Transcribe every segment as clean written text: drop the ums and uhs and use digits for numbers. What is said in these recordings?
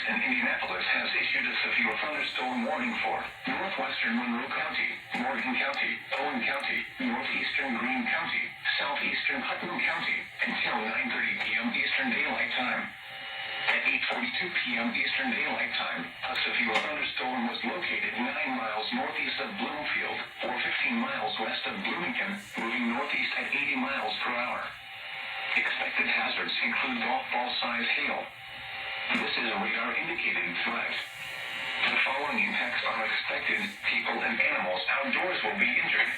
and Indianapolis has issued a severe thunderstorm warning for northwestern Monroe County, Morgan County, Owen County, northeastern Greene County, southeastern Putnam County, until 9:30 p.m. Eastern Daylight Time. At 8:42 p.m. Eastern Daylight Time, a severe thunderstorm was located 9 miles northeast of Bloomfield, or 15 miles west of Bloomington, moving northeast at 80 miles per hour. Expected hazards include golf ball-sized hail. This is a radar-indicated threat. The following impacts are expected. People and animals outdoors will be injured.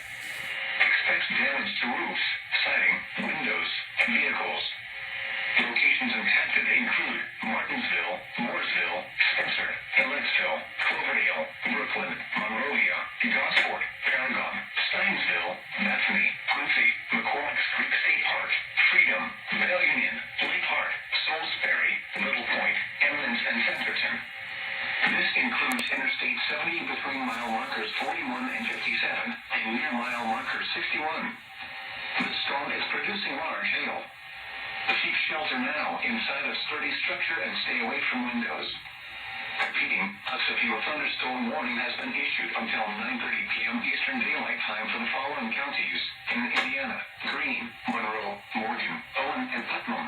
Expect damage to roofs, siding, windows, and vehicles. Locations impacted include Martinsville, Mooresville, Spencer, Ellettsville, Cloverdale, Brooklyn, Monrovia, Gosport, Paragon, Steinsville, Bethany, Quincy, McCormick's Creek State Park, Freedom, Bell Union, Lake Park, Salisbury, Little Point, Eminence, and Centerton. This includes Interstate 70 between mile markers 41 and 57 and near mile marker 61. The storm is producing large hail. Seek shelter now inside a sturdy structure and stay away from windows. Repeating, a severe thunderstorm warning has been issued until 9:30 p.m. Eastern Daylight Time for the following counties in Indiana: Greene, Monroe, Morgan, Owen, and Putnam.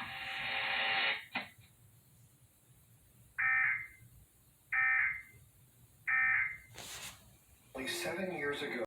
7 years ago.